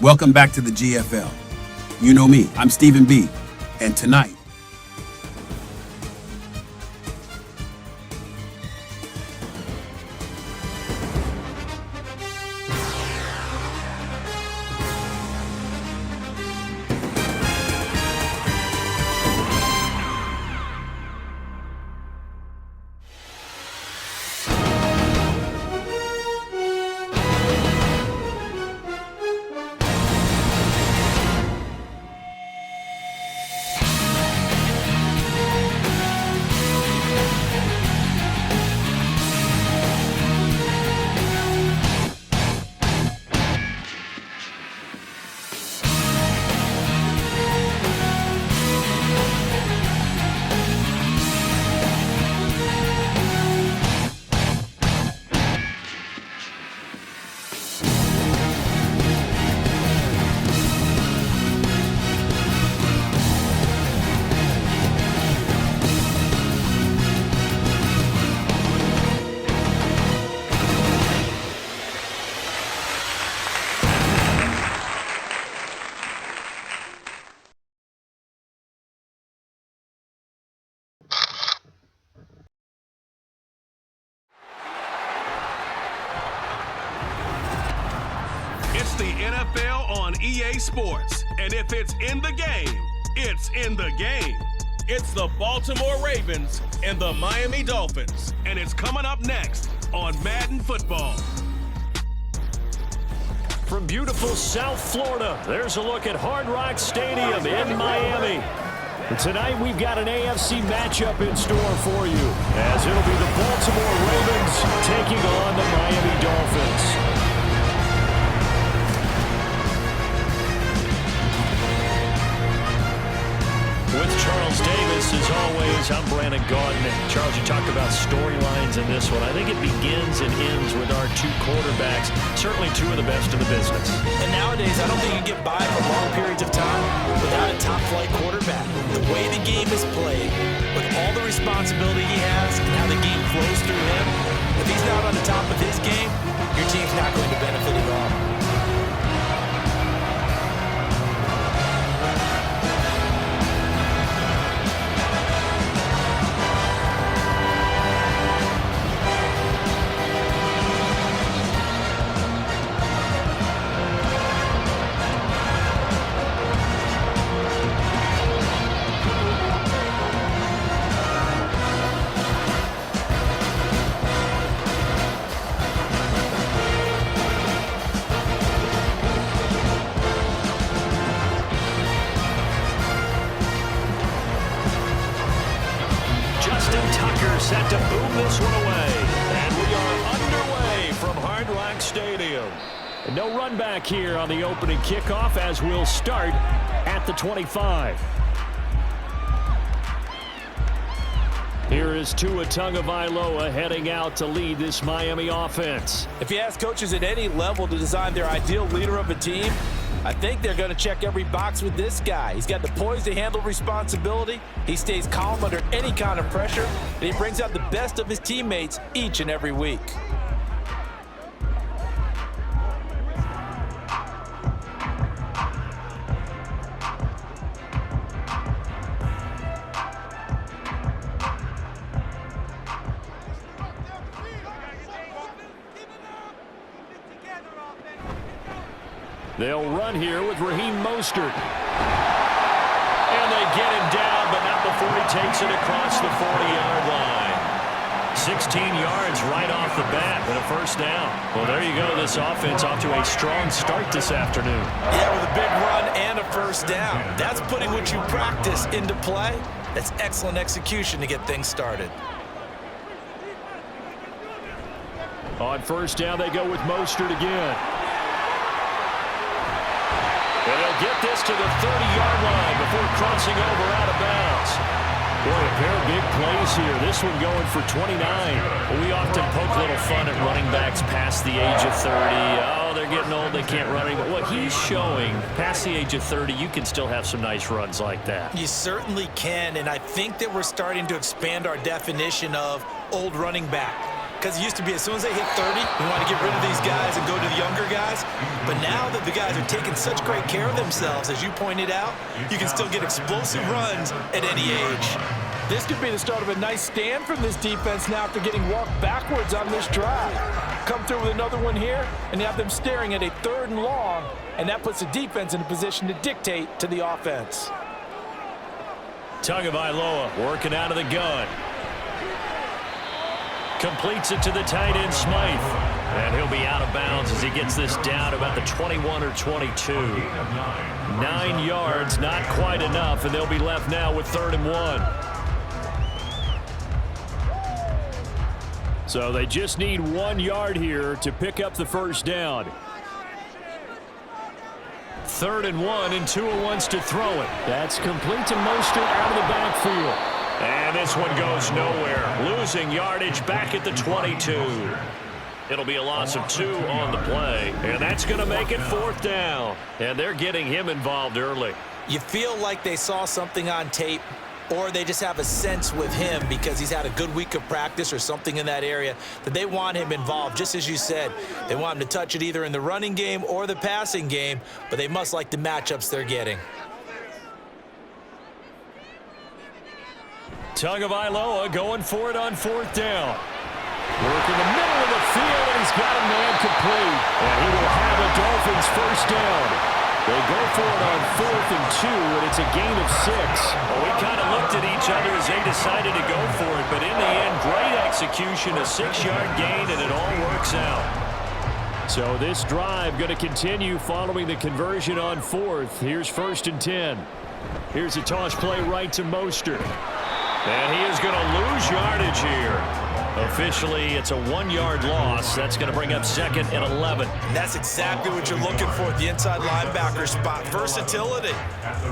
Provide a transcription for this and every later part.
Welcome back to the GFL. You know me, I'm Stephen B. And tonight, it's the NFL on EA Sports, and if it's in the game, it's in the game. It's the Baltimore Ravens and the Miami Dolphins, and it's coming up next on Madden Football. From beautiful South Florida, there's a look at Hard Rock Stadium in Miami. And tonight we've got an AFC matchup in store for you, as it'll be the Baltimore Ravens taking on the Miami Dolphins. With Charles Davis, as always, I'm Brandon Gaudin. Charles, you talk about storylines in this one. I think it begins and ends with our two quarterbacks, certainly two of the best in the business. And nowadays, I don't think you can get by for long periods of time without a top-flight quarterback. The way the game is played, with all the responsibility he has and how the game flows through him, if he's not on the top of his game, your team's not going to benefit at all. Set to boom this one away. And we are underway from Hard Rock Stadium. And no run back here on the opening kickoff, as we'll start at the 25. Here is Tua Tagovailoa heading out to lead this Miami offense. If you ask coaches at any level to design their ideal leader of a team, I think they're going to check every box with this guy. He's got the poise to handle responsibility. He stays calm under any kind of pressure, and he brings out the best of his teammates each and every week. They'll run here with Raheem Mostert. And they get him down, but not before he takes it across the 40-yard line. 16 yards right off the bat, and a first down. Well, there you go. This offense off to a strong start this afternoon. Yeah, with a big run and a first down. That's putting what you practice into play. That's excellent execution to get things started. On first down, they go with Mostert again. And they'll get this to the 30-yard line before crossing over out of bounds. Boy, a pair of big plays here. This one going for 29. Well, we often poke a little fun at running backs past the age of 30. Oh, they're getting old, they can't run anymore. What he's showing, past the age of 30, you can still have some nice runs like that. You certainly can, and I think that we're starting to expand our definition of old running back. because it used to be as soon as they hit 30, we want to get rid of these guys and go to the younger guys. But now that the guys are taking such great care of themselves, as you pointed out, you can still get explosive runs at any age. This could be the start of a nice stand from this defense now after getting walked backwards on this drive. Come through with another one here, and you have them staring at a 3rd and long, and that puts the defense in a position to dictate to the offense. Tagovailoa working out of the gun. Completes it to the tight end, Smythe. And he'll be out of bounds as he gets this down about the 21 or 22. 9 yards, not quite enough, and they'll be left now with 3rd and 1. So they just need 1 yard here to pick up the first down. 3rd and 1, and Tua wants to throw it. That's complete to Mostert out of the backfield. And this one goes nowhere. Losing yardage back at the 22. It'll be a loss of 2 on the play. And that's going to make it 4th down. And they're getting him involved early. You feel like they saw something on tape, or they just have a sense with him because he's had a good week of practice or something in that area that they want him involved. Just as you said, they want him to touch it either in the running game or the passing game, but they must like the matchups they're getting. Tagovailoa going for it on 4th down. Work in the middle of the field, and he's got a man complete. And he will have a Dolphins first down. They go for it on 4th and 2, and it's a gain of 6. Well, we kind of looked at each other as they decided to go for it, but in the end, great execution, a 6-yard gain, and it all works out. So this drive going to continue following the conversion on 4th. Here's 1st and 10. Here's a toss play right to Mostert. And he is going to lose yardage here. Officially, it's a 1-yard loss. That's going to bring up 2nd and 11. And that's exactly what you're looking for at the inside linebacker spot. Versatility.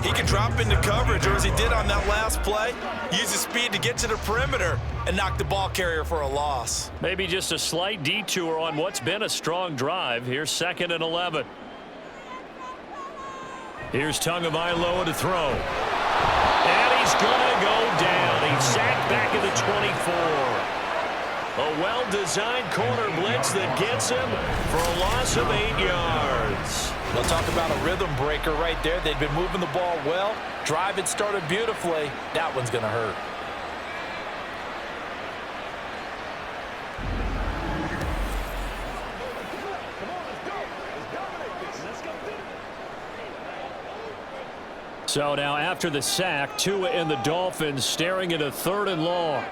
He can drop into coverage, or as he did on that last play, use his speed to get to the perimeter and knock the ball carrier for a loss. Maybe just a slight detour on what's been a strong drive. Here's 2nd and 11. Here's Tagovailoa to throw. And he's going to go down. He's sacked back at the 24. A well-designed corner blitz that gets him for a loss of 8 yards. We'll talk about a rhythm breaker right there. They've been moving the ball well. Drive had started beautifully. That one's going to hurt. So now after the sack, Tua and the Dolphins staring at a 3rd and long.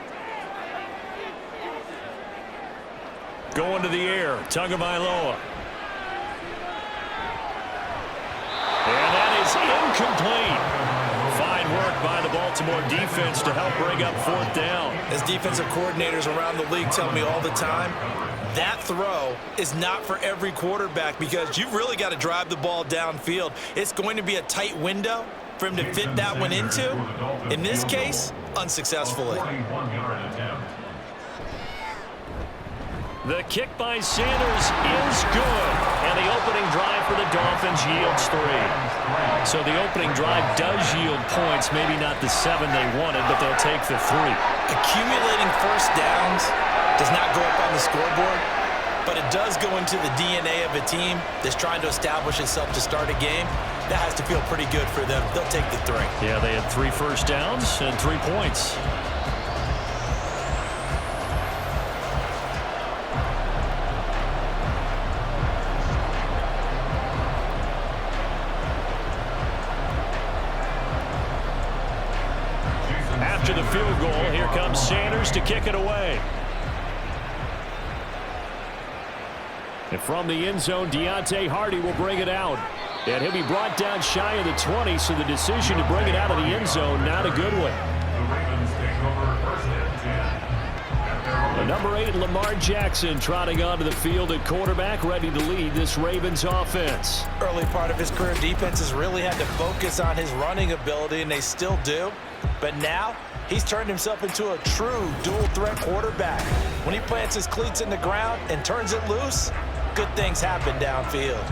Going to the air, Tagovailoa. And that is incomplete. Fine work by the Baltimore defense to help bring up 4th down. As defensive coordinators around the league tell me all the time, that throw is not for every quarterback because you've really got to drive the ball downfield. It's going to be a tight window for him to fit that one into. In this case, unsuccessfully. The kick by Sanders is good. And the opening drive for the Dolphins yields 3. So the opening drive does yield points. Maybe not the 7 they wanted, but they'll take the 3. Accumulating first downs does not go up on the scoreboard, but it does go into the DNA of a team that's trying to establish itself to start a game. That has to feel pretty good for them. They'll take the 3. Yeah, they had 3 first downs and 3 points. After the field goal, here comes Sanders to kick it away. And from the end zone, Deontay Hardy will bring it out. And he'll be brought down shy of the 20, so the decision to bring it out of the end zone, not a good one. The number 8, Lamar Jackson, trotting onto the field at quarterback, ready to lead this Ravens offense. Early part of his career, defenses really had to focus on his running ability, and they still do. But now, he's turned himself into a true dual-threat quarterback. When he plants his cleats in the ground and turns it loose, good things happen downfield.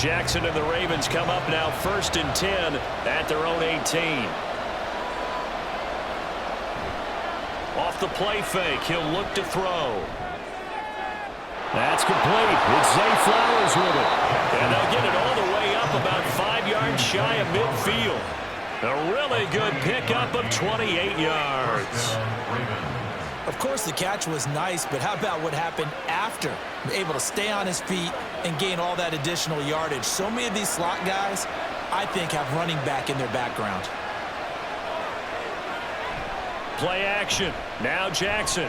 Jackson and the Ravens come up now 1st and 10 at their own 18. Off the play fake, he'll look to throw. That's complete. It's Zay Flowers with it. And they'll get it all the way up about 5 yards shy of midfield. A really good pickup of 28 yards. Of course, the catch was nice, but how about what happened after? Able to stay on his feet and gain all that additional yardage. So many of these slot guys, I think, have running back in their background. Play action. Now Jackson.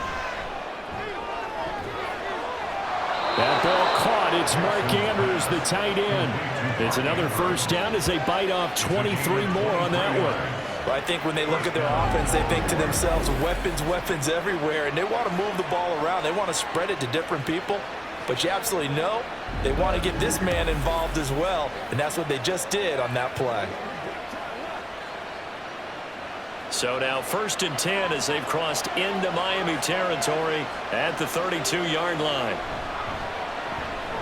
That ball caught. It's Mark Andrews, the tight end. It's another 1st down as they bite off 23 more on that one. Well, I think when they look at their offense, they think to themselves, weapons, weapons everywhere, and they want to move the ball around. They want to spread it to different people, but you absolutely know they want to get this man involved as well, and that's what they just did on that play. So now 1st and 10 as they've crossed into Miami territory at the 32-yard line.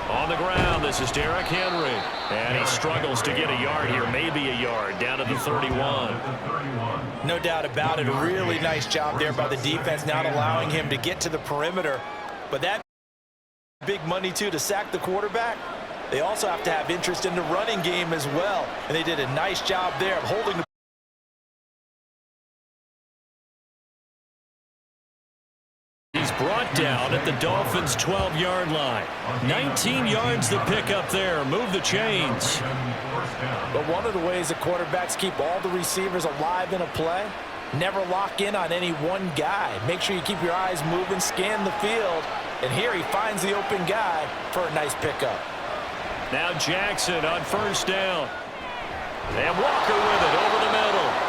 On the ground, this is Derrick Henry. And he struggles to get a yard here, maybe a yard, down to the 31. No doubt about it. A really nice job there by the defense, not allowing him to get to the perimeter. But that big money, too, to sack the quarterback. They also have to have interest in the running game as well. And they did a nice job there of holding the brought down at the Dolphins' 12-yard line. 19 yards to pick up there. Move the chains. But one of the ways the quarterbacks keep all the receivers alive in a play, never lock in on any one guy. Make sure you keep your eyes moving, scan the field, and here he finds the open guy for a nice pickup. Now Jackson on 1st down. And Walker with it over the middle.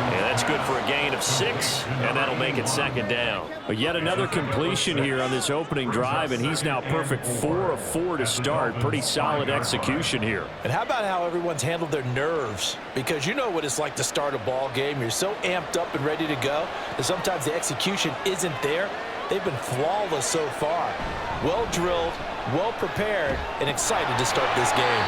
And that's good for a gain of 6, and that'll make it 2nd down. But yet another completion here on this opening drive, and he's now perfect 4 of 4 to start. Pretty solid execution here. And how about how everyone's handled their nerves? Because you know what it's like to start a ball game. You're so amped up and ready to go, and sometimes the execution isn't there. They've been flawless so far. Well drilled, well prepared, and excited to start this game.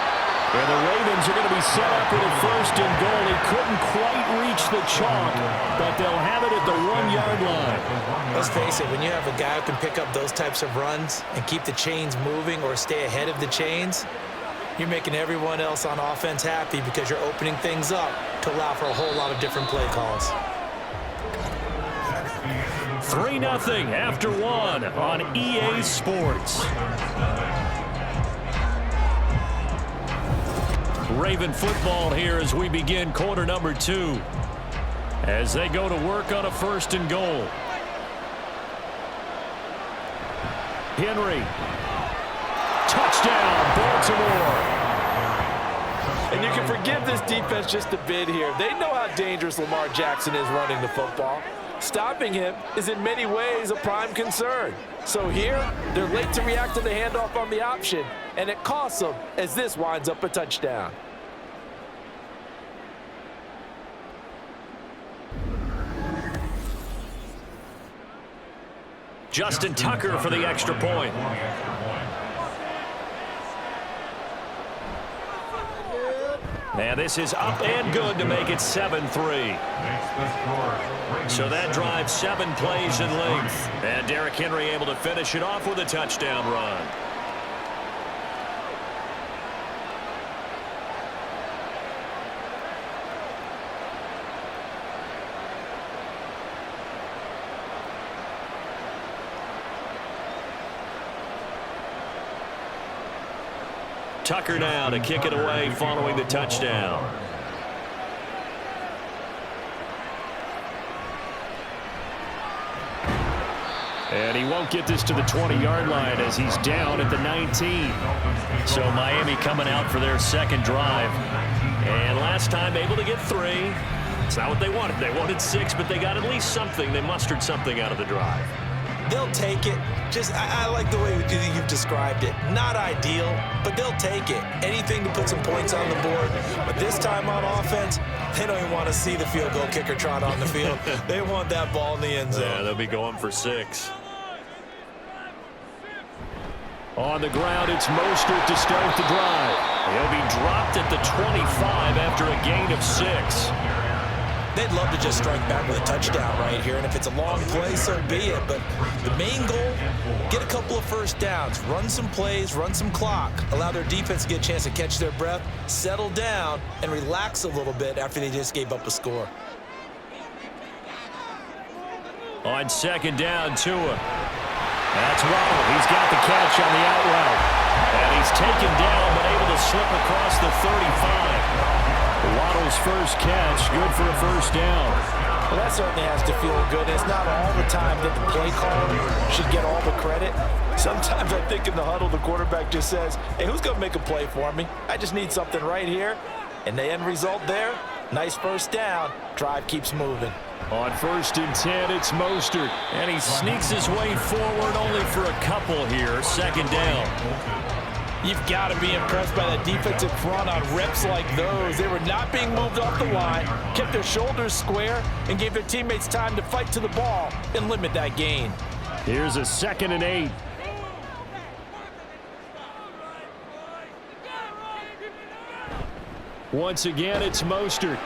And the Ravens are going to be set up with a 1st and goal. He couldn't quite reach the chalk, but they'll have it at the 1-yard line. Let's face it, when you have a guy who can pick up those types of runs and keep the chains moving or stay ahead of the chains, you're making everyone else on offense happy because you're opening things up to allow for a whole lot of different play calls. 3-0 after 1 on EA Sports. Raven football here as we begin quarter number 2. As they go to work on a 1st and goal. Henry. Touchdown, Baltimore. And you can forgive this defense just a bit here. They know how dangerous Lamar Jackson is running the football. Stopping him is in many ways a prime concern. So here, they're late to react to the handoff on the option, and it costs them as this winds up a touchdown. Justin Tucker for the extra point. And this is up and good to make it 7-3. So that drives 7 plays in length. And Derrick Henry able to finish it off with a touchdown run. Tucker now to kick it away following the touchdown. And he won't get this to the 20-yard line as he's down at the 19. So Miami coming out for their 2nd drive. And last time able to get 3. It's not what they wanted. They wanted 6, but they got at least something. They mustered something out of the drive. They'll take it. I like the way you've described it. Not ideal, but they'll take it. Anything to put some points on the board. But this time on offense, they don't even want to see the field goal kicker trot on the field. They want that ball in the end zone. Yeah, they'll be going for 6. On the ground, it's Mostert to start the drive. He'll be dropped at the 25 after a gain of 6. They'd love to just strike back with a touchdown right here, and if it's a long play, so be it. But the main goal, get a couple of first downs, run some plays, run some clock, allow their defense to get a chance to catch their breath, settle down, and relax a little bit after they just gave up a score. On second down, Tua. That's Waddle. He's got the catch on the out route. And he's taken down, but able to slip across the 35. Waddle's first catch, good for a first down. Well, that certainly has to feel good. It's not all the time that the play caller should get all the credit. Sometimes I think in the huddle, the quarterback just says, hey, who's going to make a play for me? I just need something right here. And the end result there, nice first down. Drive keeps moving. On first and 10, it's Mostert. And he sneaks his way forward only for a couple here. Second down. You've got to be impressed by that defensive front on reps like those. They were not being moved off the line, kept their shoulders square, and gave their teammates time to fight to the ball and limit that gain. Here's a 2nd and 8. Once again, it's Mostert.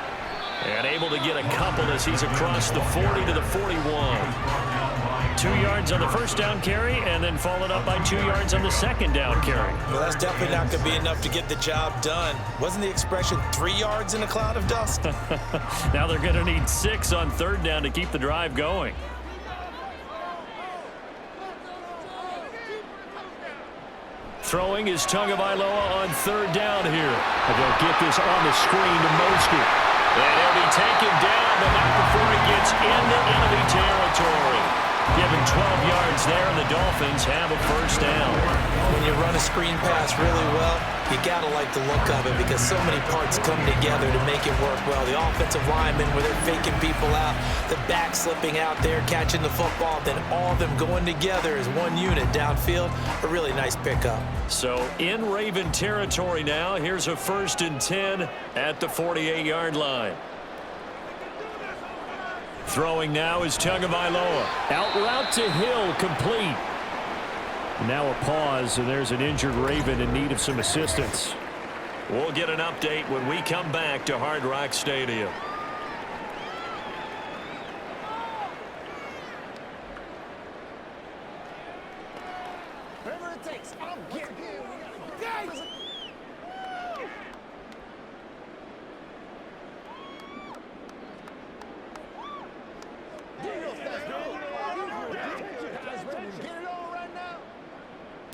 And able to get a couple as he's across the 40 to the 41. 2 yards on the first down carry, and then followed up by 2 yards on the second down carry. Well, that's definitely not going to be enough to get the job done. Wasn't the expression 3 yards in a cloud of dust? Now they're going to need 6 on third down to keep the drive going. Throwing is Tagovailoa on third down here. And they'll get this on the screen to Mostert. And he'll be taken down, but not before he gets into enemy territory. Given 12 yards there, and the Dolphins have a first down. When you run a screen pass really well, you got to like the look of it because so many parts come together to make it work well. The offensive linemen, where they're faking people out, the back slipping out there, catching the football, then all of them going together as one unit downfield. A really nice pickup. So in Raven territory now, here's a 1st and 10 at the 48-yard line. Throwing now is Tagovailoa. Out route to Hill, complete. Now a pause, and there's an injured Raven in need of some assistance. We'll get an update when we come back to Hard Rock Stadium. Whatever it takes, I'll get you. Guys!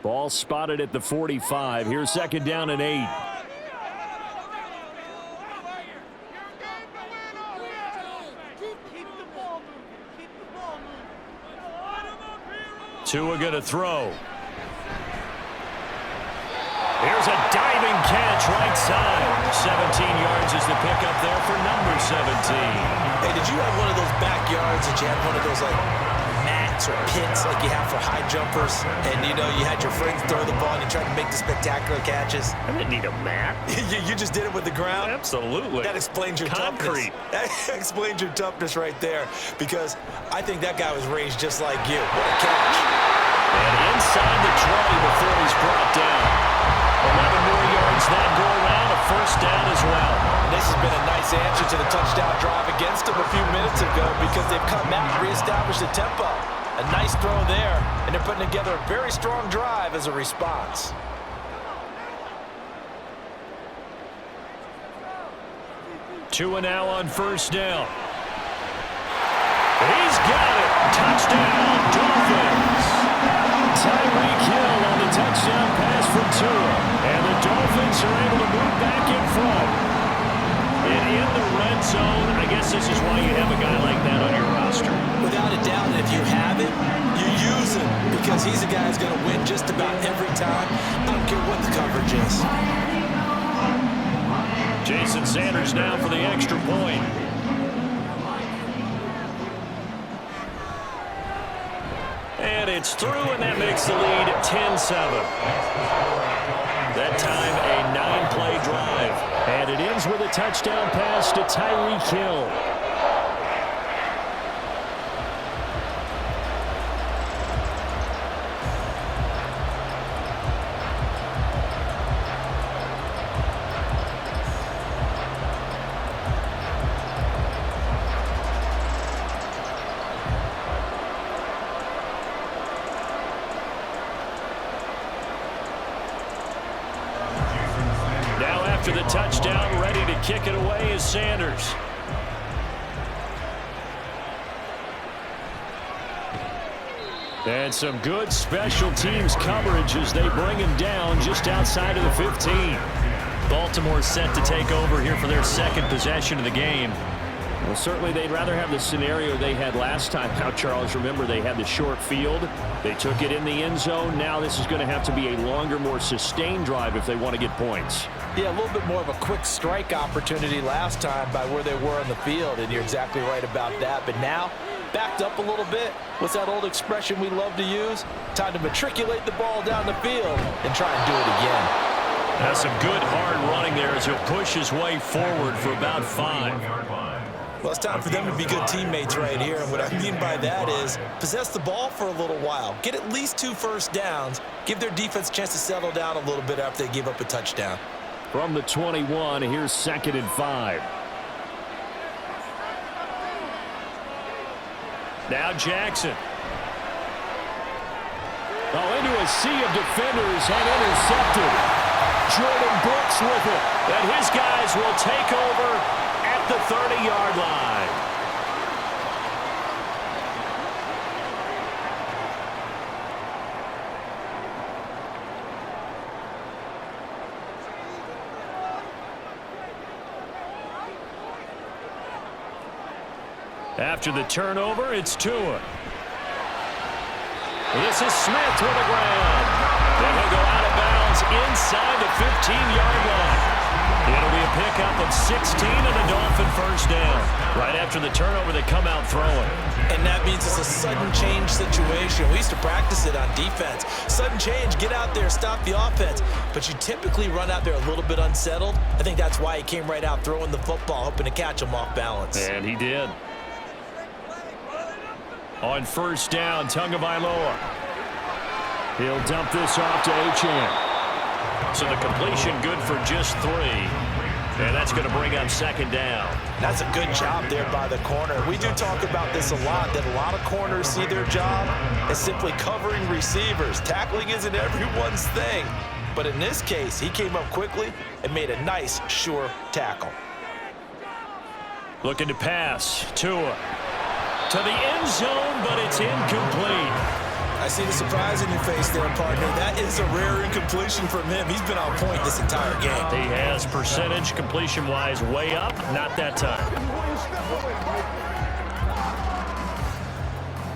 Ball spotted at the 45. Here's second down and 8. Tua going to throw. Here's a diving catch right side. 17 yards is the pickup there for number 17. Hey, did you have one of those backyards that you had one of those like mats or pits like you have for high jumpers, and you know you had your friends throw the ball and you tried to make the spectacular catches? I didn't need a mat. you just did it with the ground? Absolutely. That explains your concrete. Toughness. That explains your toughness right there, because I think that guy was raised just like you. What a catch. And inside the 20 before he's brought down. 11 more yards that go around, a first down as well. This has been a nice answer to the touchdown drive against them a few minutes ago, because they've come out and reestablished the tempo. A nice throw there, and they're putting together a very strong drive as a response. Tua now on first down. He's got it. Touchdown, Dolphins. Tyreek Hill on the touchdown pass from Tua. And the Dolphins are able to move back in front. And in the red zone, I guess this is why you have a guy like that on your roster. Without a doubt, and if you have it, you use him, because he's a guy who's going to win just about every time. I don't care what the coverage is. Jason Sanders now for the extra point. And it's through, and that makes the lead 10-7. That time, a 9-play drive. And it ends with a touchdown pass to Tyreek Hill. After the touchdown, ready to kick it away is Sanders. And some good special teams coverage as they bring him down just outside of the 15. Baltimore set to take over here for their second possession of the game. Well, certainly they'd rather have the scenario they had last time. Now, Charles, remember they had the short field. They took it in the end zone. Now this is going to have to be a longer, more sustained drive if they want to get points. Yeah, a little bit more of a quick strike opportunity last time by where they were on the field, and you're exactly right about that. But now, backed up a little bit. What's that old expression we love to use? Time to matriculate the ball down the field and try and do it again. That's some good hard running there as he'll push his way forward for about 5. Well, it's time for them to be good teammates right here. And what I mean by that is possess the ball for a little while. Get at least 2 first downs. Give their defense a chance to settle down a little bit after they give up a touchdown. From the 21, here's 2nd and 5. Now Jackson. Oh, into a sea of defenders and intercepted. Jordan Brooks with it. And his guys will take over at the 30-yard line. After the turnover, it's Tua. This is Smith with the ground. And he'll go out of bounds inside the 15-yard line. It'll be a pickup of 16 and a Dolphin first down. Right after the turnover, they come out throwing. And that means it's a sudden change situation. We used to practice it on defense. Sudden change, get out there, stop the offense. But you typically run out there a little bit unsettled. I think that's why he came right out throwing the football, hoping to catch him off balance. And he did. On first down, Tagovailoa. He'll dump this off to Achane. So the completion good for just 3. And that's going to bring up 2nd down. That's a good job there by the corner. We do talk about this a lot, that a lot of corners see their job as simply covering receivers. Tackling isn't everyone's thing. But in this case, he came up quickly and made a nice, sure tackle. Looking to pass. Tua. To the end zone, but it's incomplete. I see the surprise in your face there, partner. That is a rare incompletion from him. He's been on point this entire game. He has percentage completion-wise way up. Not that time.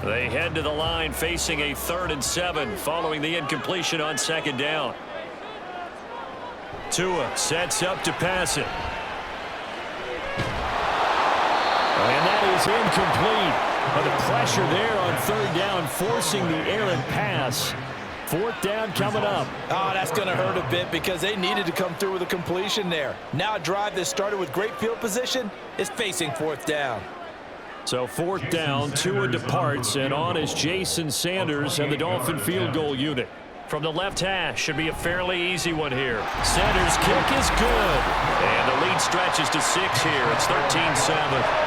They head to the line facing a 3rd and 7 following the incompletion on 2nd down. Tua sets up to pass it. And that is incomplete. But the pressure there on 3rd down, forcing the errant pass. 4th down coming up. Oh, that's going to hurt a bit because they needed to come through with a completion there. Now a drive that started with great field position is facing 4th down. So 4th down, Tua departs, and on is Jason Sanders and the Dolphin field goal unit. From the left hash, should be a fairly easy one here. Sanders' kick is good. And the lead stretches to 6 here. It's 13-7.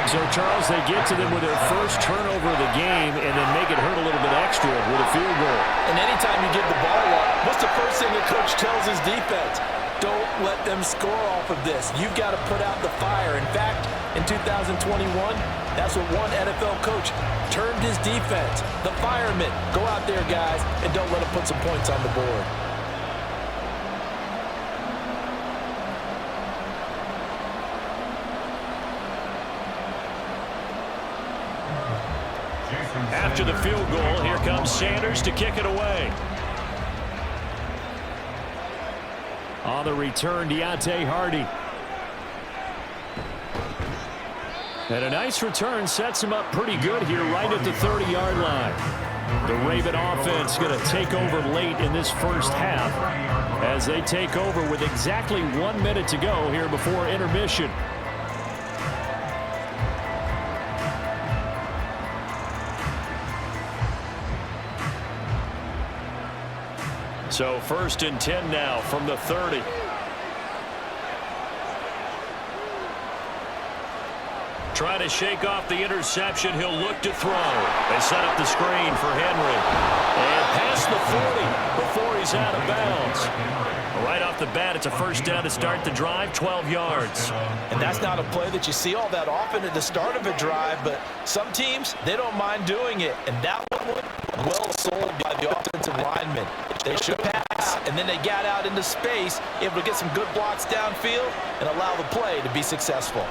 So, Charles, they get to them with their first turnover of the game and then make it hurt a little bit extra with a field goal. And anytime you give the ball up, what's the first thing the coach tells his defense? Don't let them score off of this. You've got to put out the fire. In fact, in 2021, that's what one NFL coach termed his defense. The firemen. Go out there, guys, and don't let them put some points on the board. After the field goal, here comes Sanders to kick it away. On the return, Deontay Hardy. And a nice return sets him up pretty good here right at the 30-yard line. The Raven offense going to take over late in this first half as they take over with exactly 1 minute to go here before intermission. So 1st and 10 now from the 30. Trying to shake off the interception. He'll look to throw. They set up the screen for Henry. And past the 40 before he's out of bounds. Right off the bat, it's a first down to start the drive, 12 yards. And that's not a play that you see all that often at the start of a drive, but some teams, they don't mind doing it. And that one, well sold by the offensive lineman. They should pass, and then they got out into space, able to get some good blocks downfield and allow the play to be successful.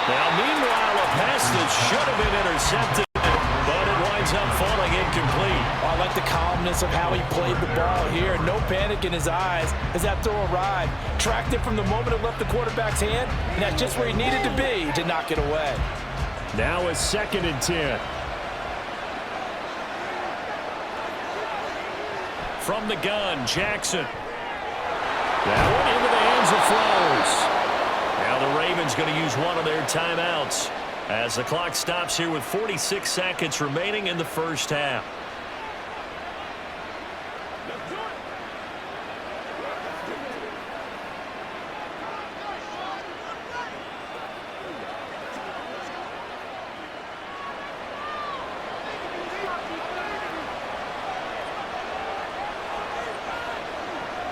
Now, meanwhile, a pass that should have been intercepted, but it winds up falling incomplete. I like the calmness of how he played the ball here. No panic in his eyes as that throw arrived. Tracked it from the moment it left the quarterback's hand, and that's just where he needed to be to knock it away. Now it's 2nd and 10. From the gun, Jackson. That one into the hands of Flowers. Now the Ravens going to use one of their timeouts as the clock stops here with 46 seconds remaining in the first half.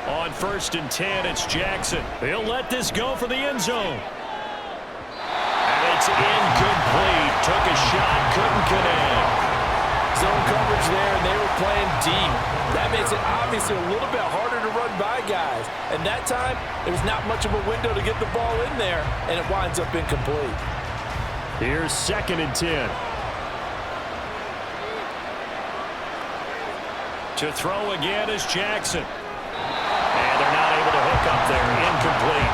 On 1st and 10, it's Jackson. He'll let this go for the end zone. And it's incomplete. Took a shot, couldn't connect. Zone coverage there, and they were playing deep. That makes it obviously a little bit harder to run by guys. And that time, there was not much of a window to get the ball in there, and it winds up incomplete. Here's 2nd and 10. To throw again is Jackson. And they're not able to hook up there. Incomplete.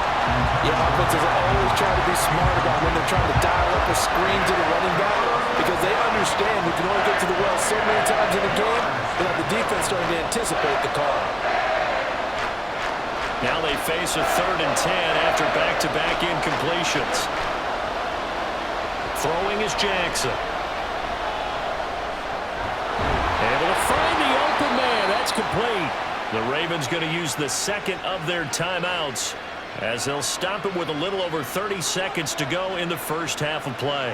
Yeah, offenses are always trying to be smart about when they're trying to dial up a screen to the running back because they understand we can only get to the well so many times in the game without the defense starting to anticipate the call. Now they face a 3rd and 10 after back-to-back incompletions. Throwing is Jackson. Able to find the open man. That's complete. The Ravens going to use the 2nd of their timeouts as they'll stop it with a little over 30 seconds to go in the first half of play.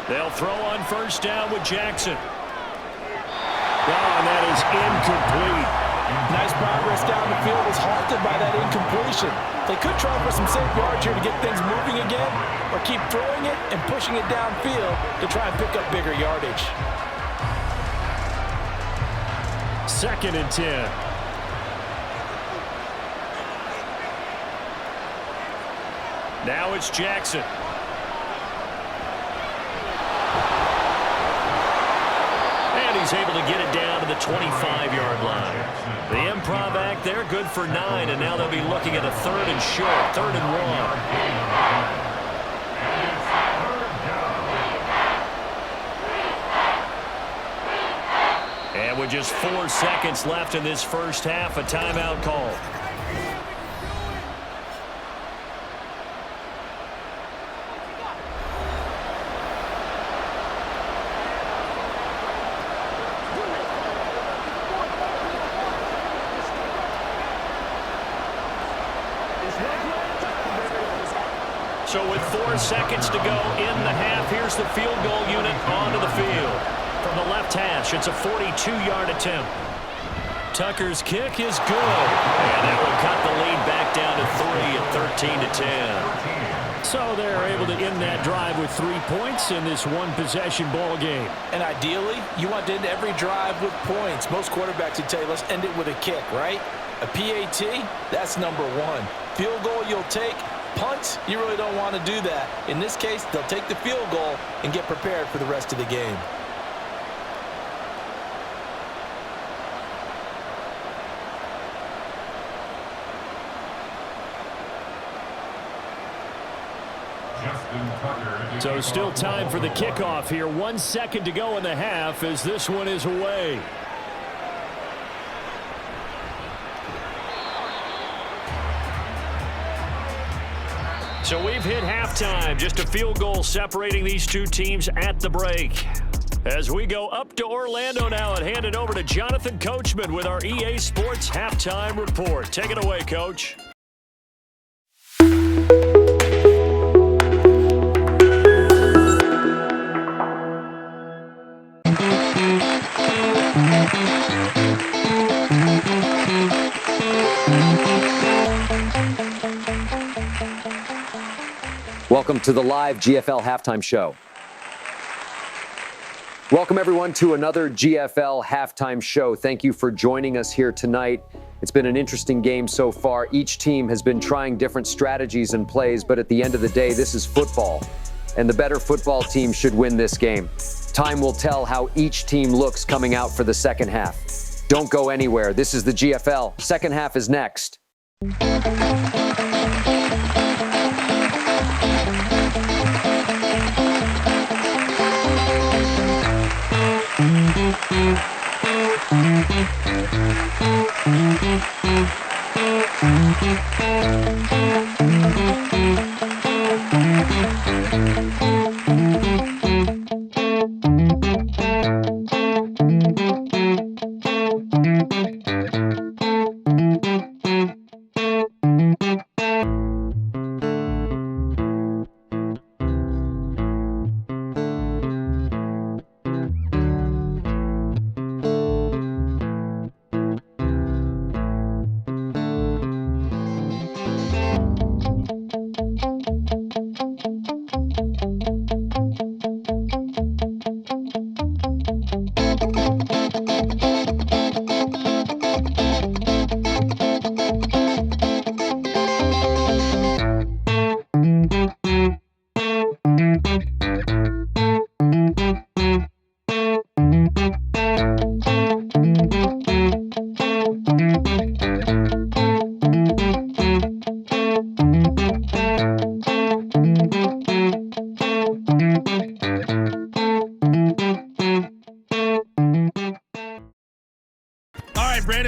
They'll throw on 1st down with Jackson. Oh, and that is incomplete. Nice progress down the field was halted by that incompletion. They could try for some safe yards here to get things moving again, or keep throwing it and pushing it downfield to try and pick up bigger yardage. 2nd and 10. Now it's Jackson. He's able to get it down to the 25-yard line. The improv act there, good for 9, and now they'll be looking at a 3rd and short, 3rd and 1. And with just 4 seconds left in this first half, a timeout call. So with 4 seconds to go in the half, here's the field goal unit onto the field. From the left hash, it's a 42-yard attempt. Tucker's kick is good. And that will cut the lead back down to 3 at 13-10. So they're able to end that drive with 3 points in this one-possession ball game. And ideally, you want to end every drive with points. Most quarterbacks would tell you, let's end it with a kick, right? A PAT, that's number 1. Field goal you'll take. Punts, you really don't want to do that. In this case, they'll take the field goal and get prepared for the rest of the game. So still time for the kickoff here. 1 second to go in the half as this one is away. So we've hit halftime. Just a field goal separating these two teams at the break. As we go up to Orlando now and hand it over to Jonathan Coachman with our EA Sports Halftime Report. Take it away, Coach. Welcome to the live GFL Halftime Show. Welcome, everyone, to another GFL Halftime Show. Thank you for joining us here tonight. It's been an interesting game so far. Each team has been trying different strategies and plays, but at the end of the day, this is football, and the better football team should win this game. Time will tell how each team looks coming out for the second half. Don't go anywhere. This is the GFL. Second half is next.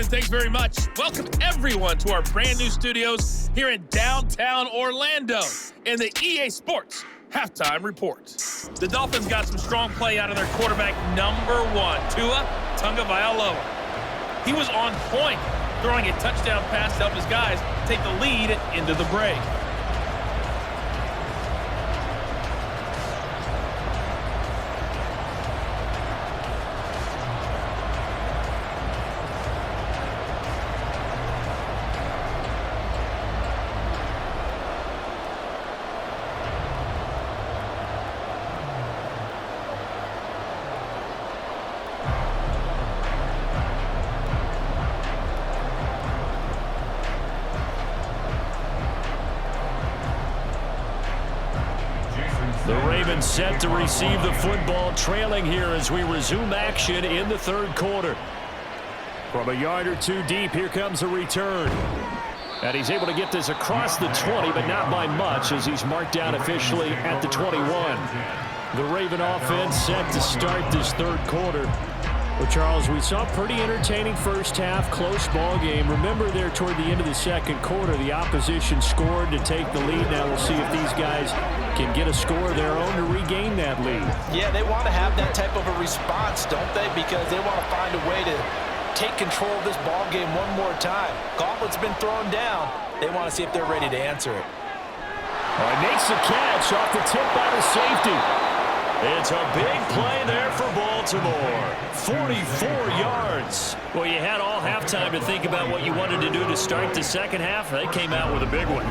Thanks very much. Welcome everyone to our brand new studios here in downtown Orlando in the EA Sports Halftime Report. The Dolphins got some strong play out of their quarterback number 1, Tua Tagovailoa. He was on point, throwing a touchdown pass to help his guys take the lead into the break. The Ravens set to receive the football, trailing here as we resume action in the third quarter. From a yard or two deep, here comes a return. And he's able to get this across the 20, but not by much as he's marked down officially at the 21. The Raven offense set to start this third quarter. Well, Charles, we saw a pretty entertaining first half, close ball game. Remember there toward the end of the second quarter, the opposition scored to take the lead. Now we'll see if these guys can get a score of their own to regain that lead. Yeah, they want to have that type of a response, don't they? Because they want to find a way to take control of this ball game one more time. Gauntlet's been thrown down. They want to see if they're ready to answer it. Makes the catch off the tip by the safety. It's a big play there for Baltimore. 44 yards. Well, you had all halftime to think about what you wanted to do to start the second half. They came out with a big one.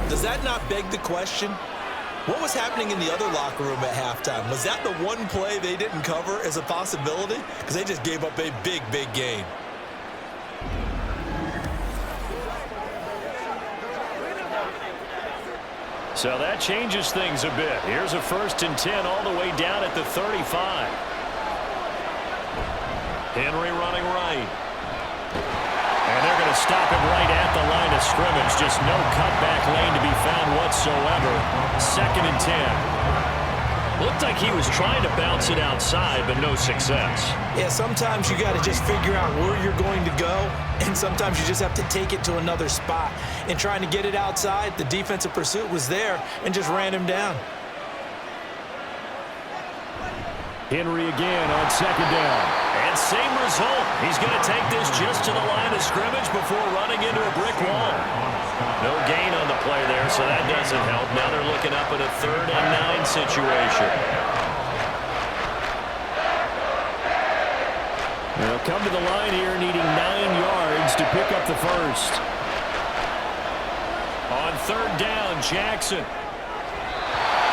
Does that not beg the question? What was happening in the other locker room at halftime? Was that the one play they didn't cover as a possibility? Because they just gave up a big, big gain. So that changes things a bit. Here's a 1st and 10 all the way down at the 35. Henry running right. And they're going to stop him right at the line of scrimmage. Just no cutback lane to be found whatsoever. 2nd and 10. Looked like he was trying to bounce it outside, but no success. Yeah, sometimes you got to just figure out where you're going to go, and sometimes you just have to take it to another spot. And trying to get it outside, the defensive pursuit was there and just ran him down. Henry again on second down. And same result. He's going to take this just to the line of scrimmage before running into a brick wall. No gain on the play there, so that doesn't help. Now they're looking up at a 3rd and 9 situation. They'll come to the line here needing 9 yards to pick up the first. On 3rd down, Jackson.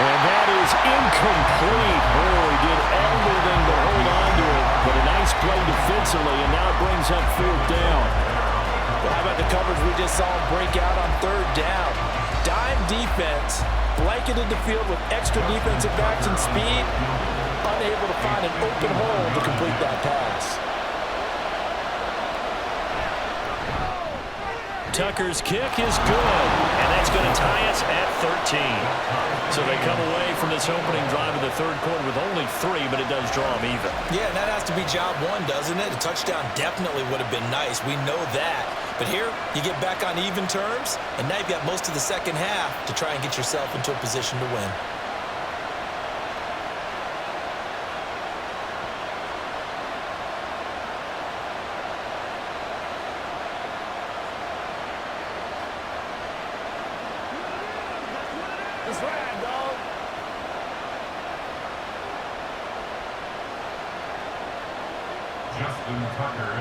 And that is incomplete. Oh, he did everything but hold on to it. But a nice play defensively, and now it brings up 4th down. Well, how about the coverage we just saw him break out on 3rd down? Dime defense, blanketed the field with extra defensive backs and speed, unable to find an open hole to complete that pass. Tucker's kick is good, and that's going to tie us at 13. So they come away from this opening drive in the 3rd quarter with only 3, but it does draw them even. Yeah, and that has to be job 1, doesn't it? A touchdown definitely would have been nice. We know that. But here, you get back on even terms, and now you've got most of the second half to try and get yourself into a position to win.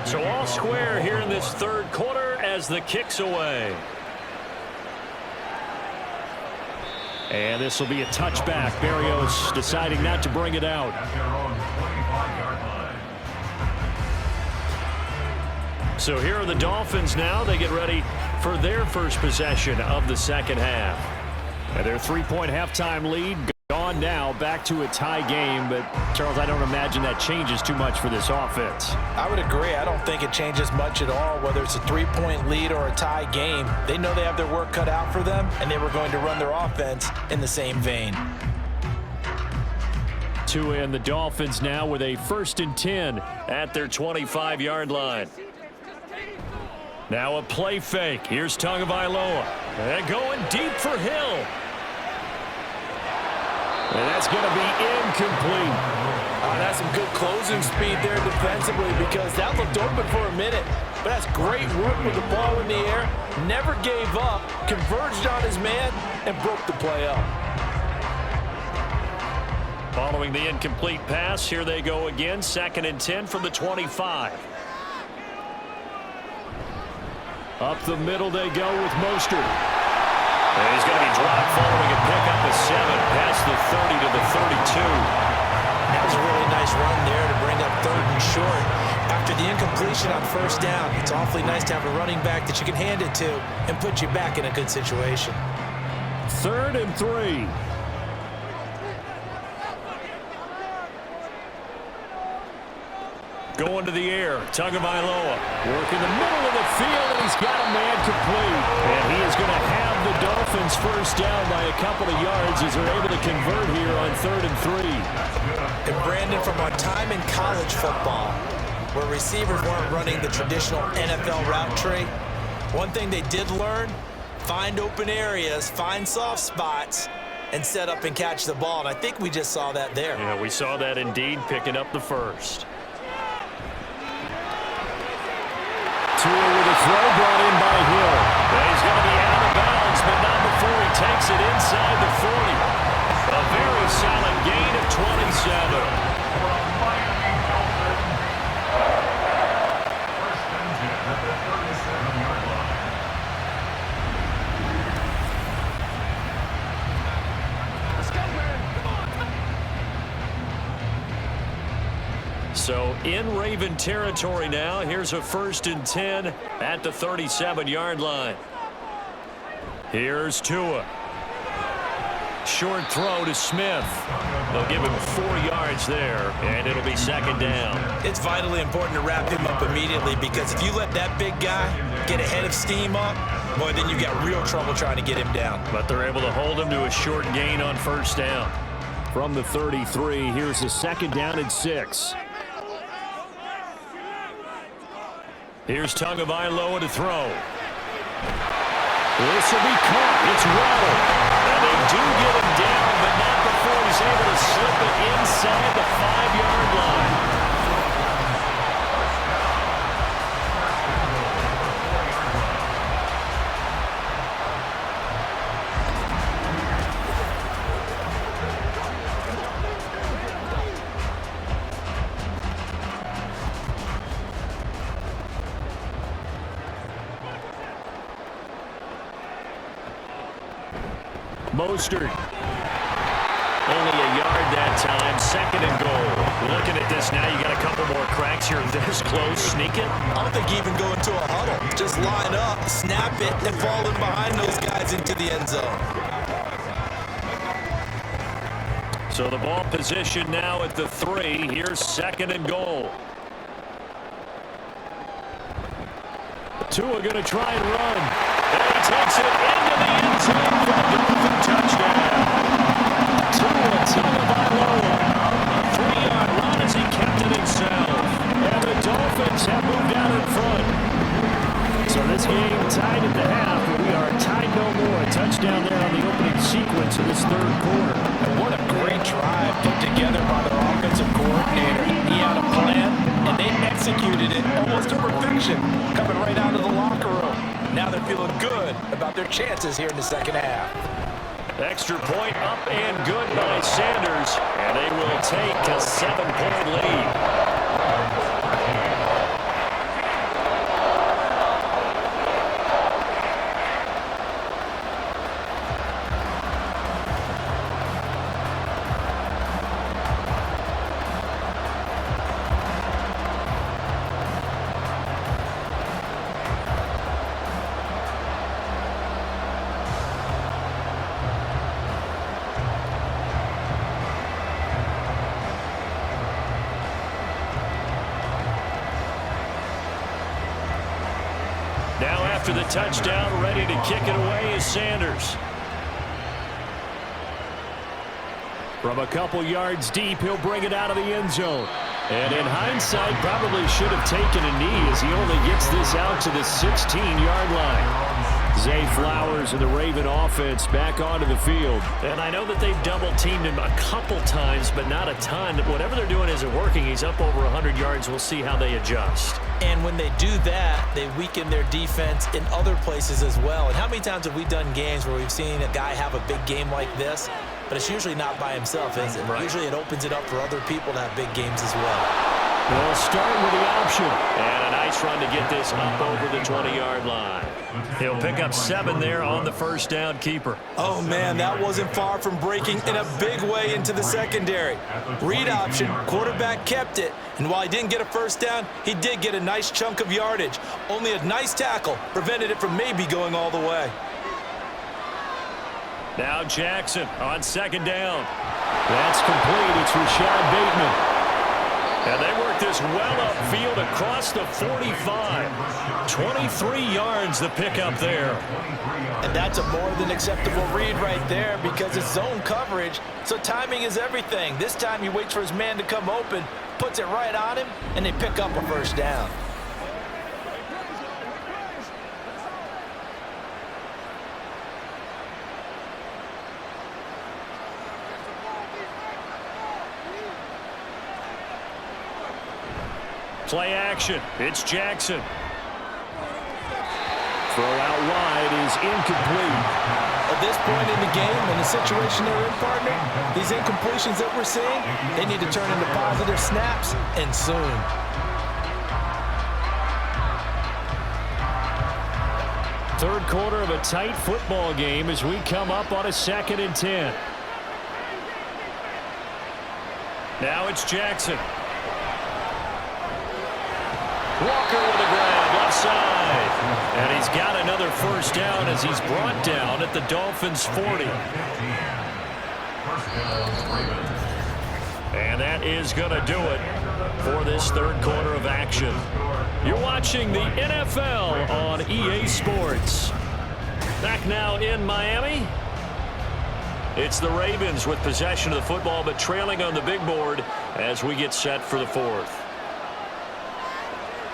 So all square here in this 3rd quarter as the kick's away. And this will be a touchback. Berrios deciding not to bring it out. So here are the Dolphins now. They get ready for their first possession of the second half. And their 3-point halftime lead gone now, back to a tie game. But, Charles, I don't imagine that changes too much for this offense. I would agree. I don't think it changes much at all, whether it's a 3-point lead or a tie game. They know they have their work cut out for them, and they were going to run their offense in the same vein. Tua and the Dolphins now with a 1st and 10 at their 25-yard line. Now a play fake. Here's Tagovailoa. And going deep for Hill. And that's going to be incomplete. That's some good closing speed there defensively, because that looked open for a minute. But that's great work with the ball in the air. Never gave up, converged on his man, and broke the play up. Following the incomplete pass, here they go again. 2nd and 10 from the 25. Up the middle they go with Mostert. And he's going to be dropped following a pickup of 7 past the 30 to the 32. That was a really nice run there to bring up 3rd and short. After the incompletion on 1st down, it's awfully nice to have a running back that you can hand it to and put you back in a good situation. 3rd and 3. Going to the air, Tagovailoa. Work in the middle of the field, and he's got a man complete. And he is going to have the Dolphins first down by a couple of yards as they're able to convert here on 3rd and 3. And Brandon, from our time in college football, where receivers weren't running the traditional NFL route tree, one thing they did learn, find open areas, find soft spots, and set up and catch the ball. And I think we just saw that there. Yeah, we saw that indeed, picking up the first. Tua with a throw brought in by Hill. And he's going to be out of bounds, but not before he takes it inside the 40. A very solid gain of 27. So in Raven territory now. Here's a 1st and 10 at the 37-yard line. Here's Tua. Short throw to Smith. They'll give him 4 yards there, and it'll be 2nd down. It's vitally important to wrap him up immediately, because if you let that big guy get ahead of steam up, boy, then you've got real trouble trying to get him down. But they're able to hold him to a short gain on 1st down. From the 33, here's a 2nd down and 6. Here's Tagovailoa to throw. This will be caught. It's Waddle. And they do get him down, but not before he's He's able to slip it inside the 5-yard line. Mostert. Only a yard that time. 2nd and goal. Looking at this now, you got a couple more cracks here. This close, sneak it. I don't think you even go into a huddle. Just line up, snap it, and fall in behind those guys into the end zone. So the ball position now at the 3. Here's 2nd and goal. Tua going to try and run. And he takes it into the end zone for the Dolphin touchdown. Tua Tagovailoa. 3-yard run as he kept it himself. And the Dolphins have moved out in front. So this game tied at the half, but we are tied no more. A touchdown there on the opening sequence of this 3rd quarter. And what a great drive put together by their offensive coordinator. He had a plan, and they executed it almost to perfection, coming right out of the locker room. Now they're feeling good about their chances here in the 2nd half. Extra point up and good by Sanders, and they will take a 7-point lead. Now after the touchdown, ready to kick it away is Sanders. From a couple yards deep, he'll bring it out of the end zone. And in hindsight, probably should have taken a knee as he only gets this out to the 16-yard line. Zay Flowers and the Raven offense back onto the field. And I know that they've double-teamed him a couple times, but not a ton. Whatever they're doing isn't working. He's up over 100 yards. We'll see how they adjust. And when they do that, they weaken their defense in other places as well. And how many times have we done games where we've seen a guy have a big game like this, but it's usually not by himself, is it? Right. Usually it opens it up for other people to have big games as well. We'll start with the option. And a nice run to get this up over the 20-yard line. He'll pick up 7 there on the first down keeper. Oh, man, that wasn't far from breaking in a big way into the secondary. Read option, quarterback kept it. And while he didn't get a first down, he did get a nice chunk of yardage. Only a nice tackle prevented it from maybe going all the way. Now Jackson on 2nd down. That's complete. It's Rashad Bateman. And they work this well upfield across the 45. 23 yards the pickup there. And that's a more than acceptable read right there because it's zone coverage, so timing is everything. This time he waits for his man to come open, puts it right on him, and they pick up a first down. Play action. It's Jackson. Throw out wide is incomplete. At this point in the game, in the situation they're in, partner, these incompletions that we're seeing, they need to turn into positive snaps, and soon. Third quarter of a tight football game as we come up on a 2nd and 10. Now it's Jackson. Walker with a grab, left side. And he's got another first down as he's brought down at the Dolphins' 40. And that is going to do it for this 3rd quarter of action. You're watching the NFL on EA Sports. Back now in Miami. It's the Ravens with possession of the football, but trailing on the big board as we get set for the 4th.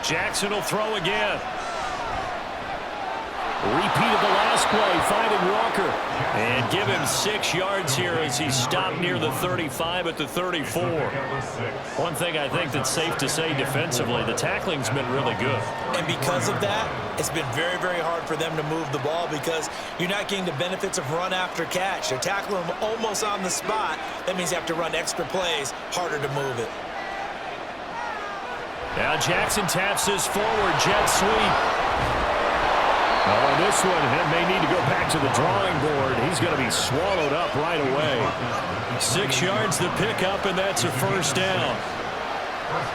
Jackson will throw again. Repeat of the last play, finding Walker. And give him 6 yards here as he stopped near the 35 at the 34. One thing I think that's safe to say defensively, the tackling's been really good. And because of that, it's been very, very hard for them to move the ball because you're not getting the benefits of run after catch. They're tackling them almost on the spot. That means you have to run extra plays, harder to move it. Now Jackson taps his forward jet sweep. Oh, this one may need to go back to the drawing board. He's going to be swallowed up right away. 6 yards the pickup, and that's a first down.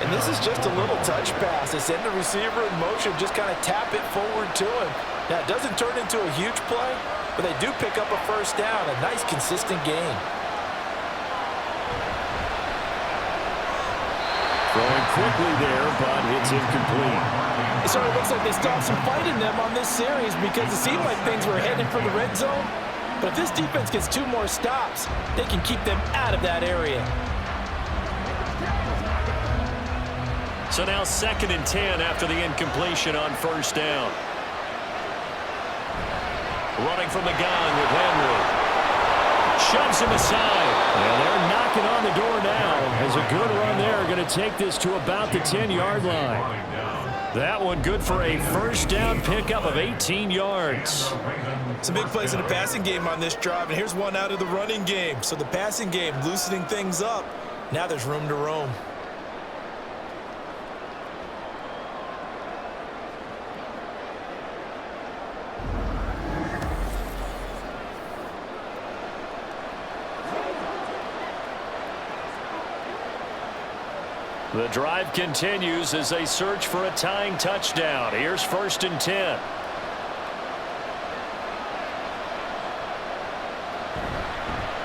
And this is just a little touch pass. They send the receiver in motion, just kind of tap it forward to him. Now, it doesn't turn into a huge play, but they do pick up a first down. A nice, consistent game. Throwing quickly there, but it's incomplete. It sort of looks like they still have some fight in them on this series because it seemed like things were heading for the red zone. But if this defense gets 2 more stops, they can keep them out of that area. So now 2nd and 10 after the incompletion on first down. Running from the gun with Henry. Shoves him aside. And they're knocking on the door now. As a good run there, going to take this to about the 10-yard line. That one good for a first down pickup of 18 yards. Some big plays in the passing game on this drive, and here's one out of the running game. So the passing game loosening things up. Now there's room to roam. The drive continues as they search for a tying touchdown. Here's 1st and 10.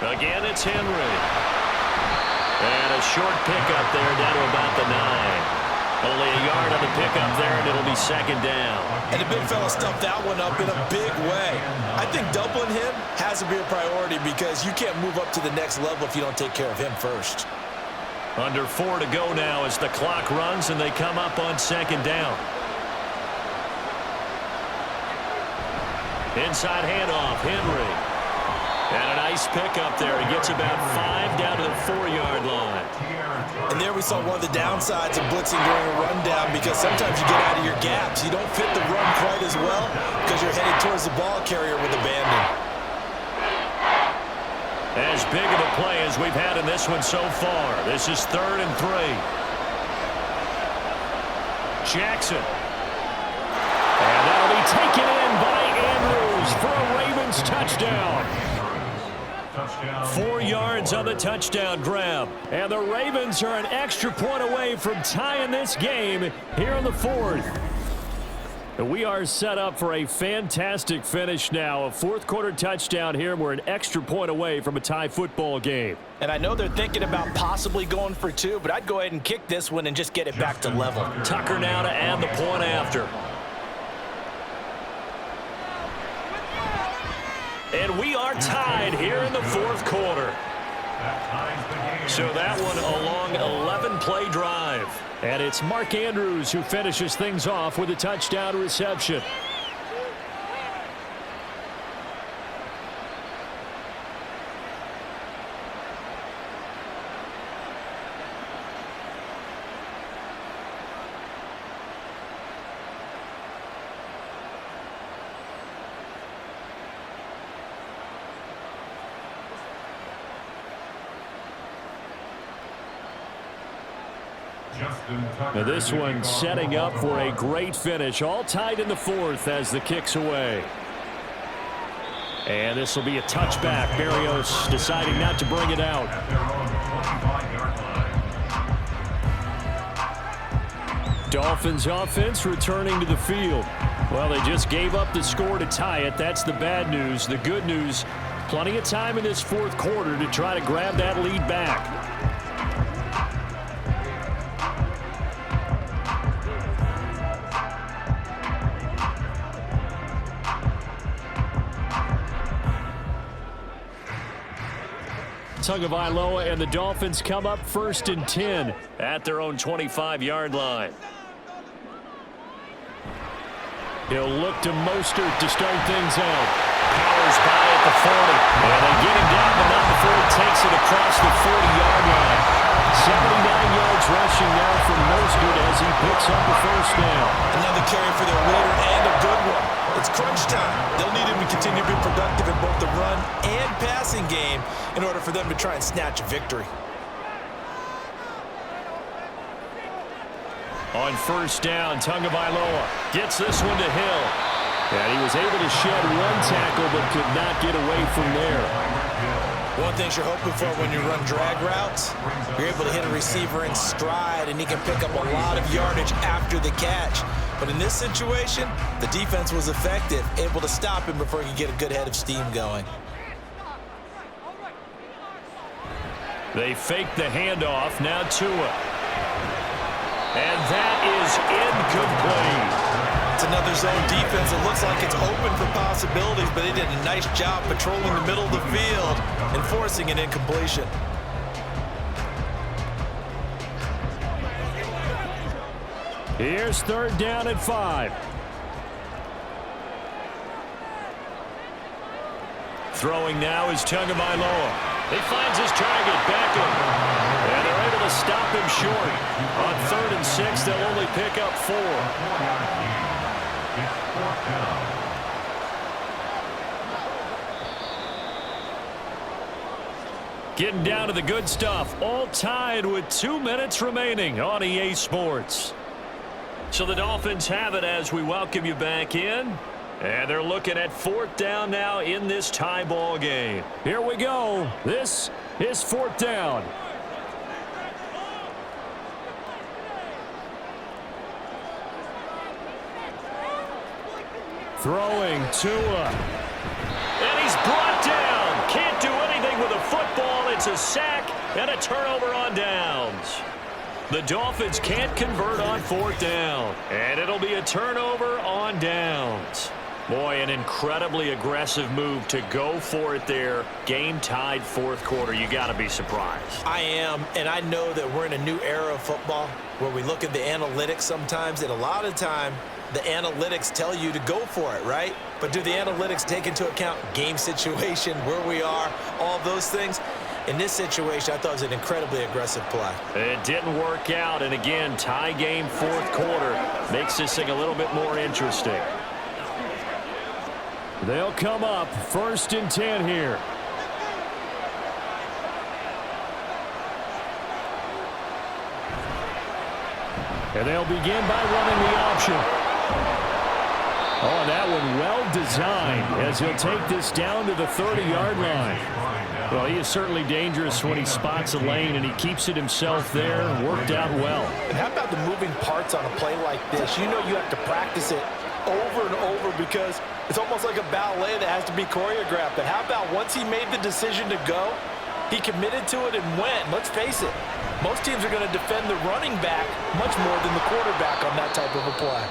Again, it's Henry. And a short pickup there down to about the 9. Only a yard on the pickup there, and it'll be 2nd down. And the big fella stuffed that one up in a big way. I think doubling him has to be a priority because you can't move up to the next level if you don't take care of him first. Under 4 to go now as the clock runs and they come up on 2nd down. Inside handoff, Henry. And a nice pickup there. He gets about 5 down to the 4-yard line. And there we saw one of the downsides of blitzing during a rundown because sometimes you get out of your gaps. You don't fit the run quite as well because you're headed towards the ball carrier with abandon. As big of a play as we've had in this one so far. This is 3rd and 3. Jackson. And that'll be taken in by Andrews for a Ravens touchdown. 4 yards on the touchdown grab. And the Ravens are an extra point away from tying this game here in the 4th. We are set up for a fantastic finish now. A 4th quarter touchdown here. We're an extra point away from a tie football game. And I know they're thinking about possibly going for 2, but I'd go ahead and kick this one and just get it back to level. Tucker now to add the point after. And we are tied here in the 4th quarter. So that one a long 11-play drive. And it's Mark Andrews who finishes things off with a touchdown reception. Now this one setting up for a great finish. All tied in the 4th as the kick's away. And this will be a touchback. Berrios deciding not to bring it out. Dolphins offense returning to the field. Well, they just gave up the score to tie it. That's the bad news. The good news, plenty of time in this 4th quarter to try to grab that lead back. Tagovailoa and the Dolphins come up 1st and 10 at their own 25-yard line. He'll look to Mostert to start things out. Powers by at the 40. And they get him down, but not before he takes it across the 40-yard line. 79 yards rushing now from Mostert as he picks up the first down. Another carry for their leader and a good one. It's crunch time. They'll need him to continue to be productive in both the run and passing game in order for them to try and snatch a victory. On first down, Tagovailoa gets this one to Hill. And he was able to shed one tackle but could not get away from there. One thing you're hoping for when you run drag routes, you're able to hit a receiver in stride and he can pick up a lot of yardage after the catch. But in this situation, the defense was effective, able to stop him before he could get a good head of steam going. They fake the handoff, now Tua. And that is incomplete. It's another zone defense. It looks like it's open for possibilities, but they did a nice job patrolling the middle of the field and forcing an incompletion. Here's third down and 5. Throwing now is Tagovailoa. He finds his target, Beckham. And they're able to stop him short. On 3rd and 6, they'll only pick up 4. Getting down to the good stuff. All tied with 2 minutes remaining on EA Sports. So the Dolphins have it as we welcome you back in. And they're looking at 4th down now in this tie ball game. Here we go. This is 4th down. Throwing Tua. And he's brought down. Can't do anything with a football. It's a sack and a turnover on downs. The Dolphins can't convert on 4th down. And it'll be a turnover on downs. Boy, an incredibly aggressive move to go for it there. Game tied 4th quarter. You got to be surprised. I am, and I know that we're in a new era of football where we look at the analytics sometimes, and a lot of time the analytics tell you to go for it, right? But do the analytics take into account game situation, where we are, all those things? In this situation, I thought it was an incredibly aggressive play. It didn't work out, and again, tie game 4th quarter makes this thing a little bit more interesting. They'll come up 1st and 10 here. And they'll begin by running the option. Oh, that one well designed as he'll take this down to the 30-yard line. Well, he is certainly dangerous when he spots a lane and he keeps it himself there. Worked out well. And how about the moving parts on a play like this? You know you have to practice it over and over because it's almost like a ballet that has to be choreographed. But how about once he made the decision to go, he committed to it and went. Let's face it, most teams are going to defend the running back much more than the quarterback on that type of a play.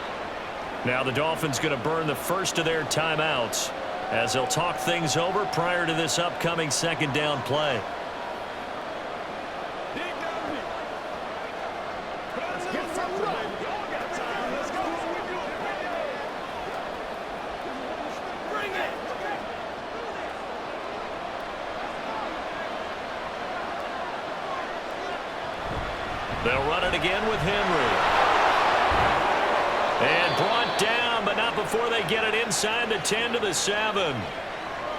Now the Dolphins going to burn the first of their timeouts as they'll talk things over prior to this upcoming 2nd down play. They'll run it again with Henry. And brought down, but not before they get it inside the 10 to the 7.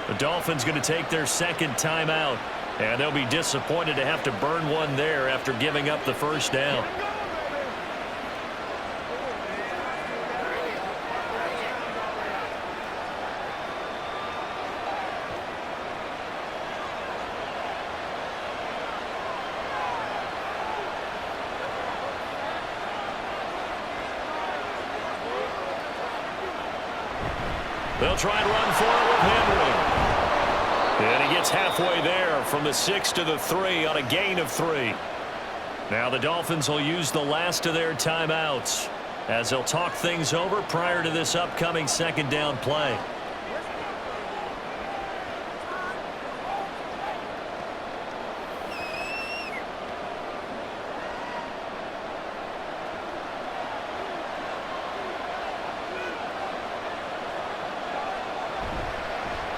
The Dolphins going to take their 2nd timeout, and they'll be disappointed to have to burn one there after giving up the first down. They'll try and run for it with Henry. And he gets halfway there from the 6 to the 3 on a gain of 3. Now the Dolphins will use the last of their timeouts as they'll talk things over prior to this upcoming 2nd down play.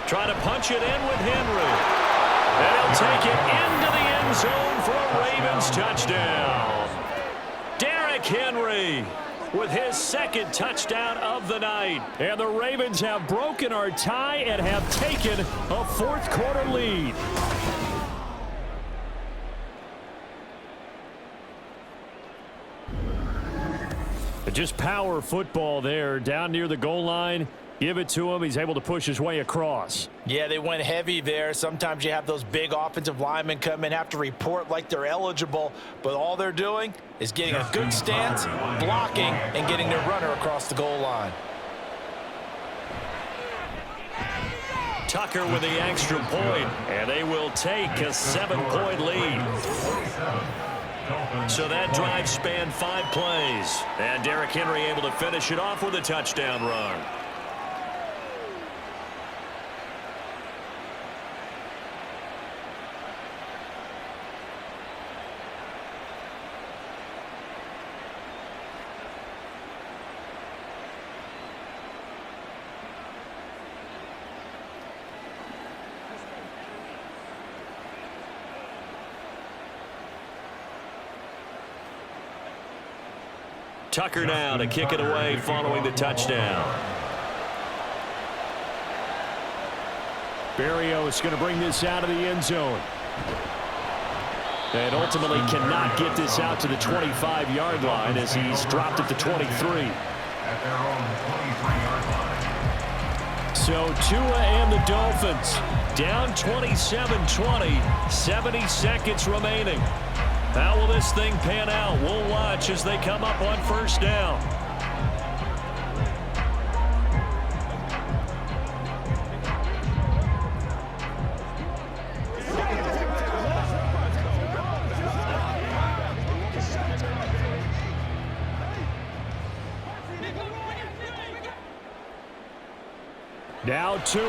Trying to punch it in with Henry. And he'll take it into the end zone for a Ravens touchdown. Derrick Henry with his second touchdown of the night. And the Ravens have broken our tie and have taken a fourth quarter lead. Just power football there down near the goal line. Give it to him. He's able to push his way across. Yeah, they went heavy there. Sometimes you have those big offensive linemen come in, have to report like they're eligible, but all they're doing is getting a good stance, blocking, and getting their runner across the goal line. Tucker with the extra point, and they will take a 7-point lead. So that drive spanned 5 plays, and Derrick Henry able to finish it off with a touchdown run. Tucker now to kick it away following the touchdown. Barrios is going to bring this out of the end zone. And ultimately cannot get this out to the 25-yard line as he's dropped at the 23. So Tua and the Dolphins down 27-20, 70 seconds remaining. How will this thing pan out? We'll watch as they come up on first down. Now Tua.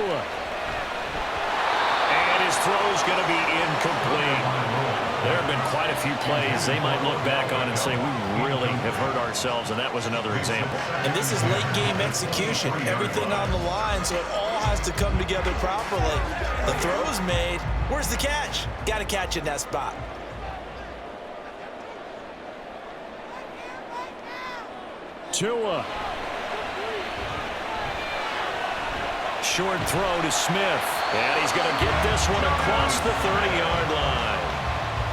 And his throw is going to be incomplete. There have been quite a few plays they might look back on and say, we really have hurt ourselves, and that was another example. And this is late-game execution. Everything on the line, so it all has to come together properly. The throw's made. Where's the catch? Got to catch in that spot. Tua. Short throw to Smith. And he's going to get this one across the 30-yard line.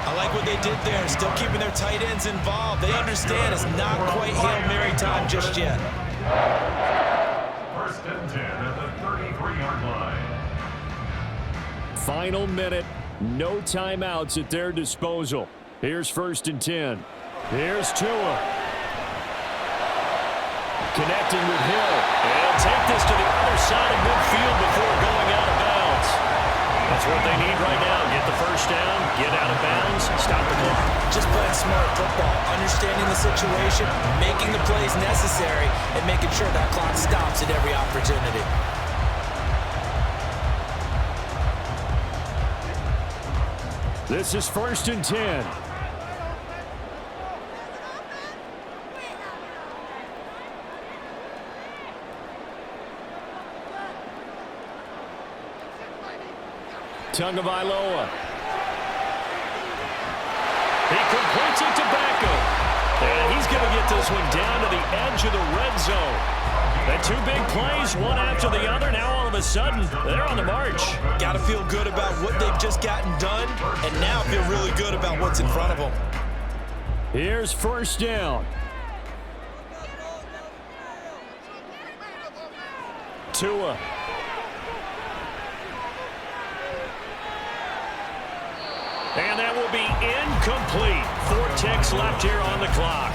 I like what they did there, still keeping their tight ends involved. They understand it's not quite Hail Mary time just yet. First and 10 at the 33-yard line. Final minute, no timeouts at their disposal. Here's first and 10. Here's Tua. Connecting with Hill. And take this to the other side of midfield before going out of bounds. That's what they need right now. Get the first down, get out of bounds, stop the clock. Just playing smart football, understanding the situation, making the plays necessary, and making sure that clock stops at every opportunity. This is first and 10. Tagovailoa. He completes it to Beckham. And he's going to get this one down to the edge of the red zone. And 2 big plays, one after the other. Now all of a sudden, they're on the march. Got to feel good about what they've just gotten done, and now feel really good about what's in front of them. Here's first down. Tua. And that will be incomplete. 4 ticks left here on the clock.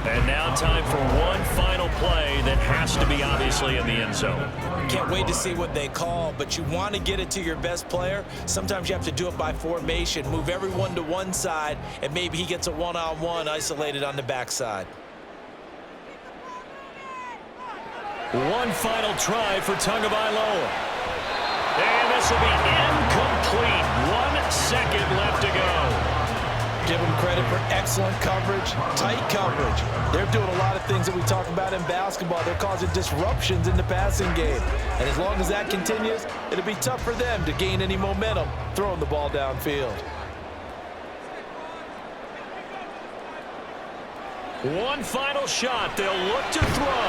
And now time for one final play that has to be obviously in the end zone. Can't wait to see what they call, but you want to get it to your best player. Sometimes you have to do it by formation. Move everyone to one side, and maybe he gets a one-on-one isolated on the backside. One final try for Tagovailoa. And this will be incomplete. 1 second left to go. Give them credit for excellent coverage, tight coverage. They're doing a lot of things that we talk about in basketball. They're causing disruptions in the passing game. And as long as that continues, it'll be tough for them to gain any momentum throwing the ball downfield. One final shot. They'll look to throw.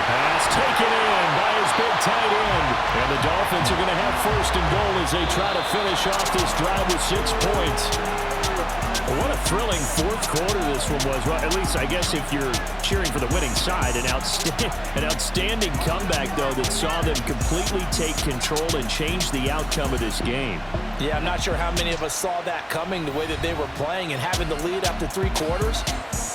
Pass taken in by his big tight end. And the Dolphins are going to have first and goal as they try to finish off this drive with 6 points. What a thrilling fourth quarter this one was. Well, at least I guess if you're cheering for the winning side, an outstanding comeback, though, that saw them completely take control and change the outcome of this game. Yeah, I'm not sure how many of us saw that coming, the way that they were playing and having the lead after 3 quarters.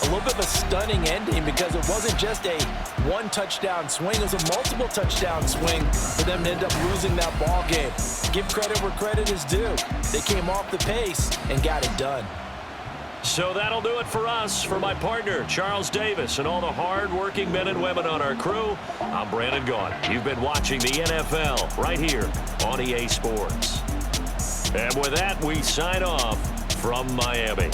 A little bit of a stunning ending because it wasn't just a one-touchdown swing. It was a multiple touchdown swing for them to end up losing that ball game. Give credit where credit is due. They came off the pace and got it done. So that'll do it for us. For my partner, Charles Davis, and all the hard-working men and women on our crew, I'm Brandon Gaughan. You've been watching the NFL right here on EA Sports. And with that, we sign off from Miami.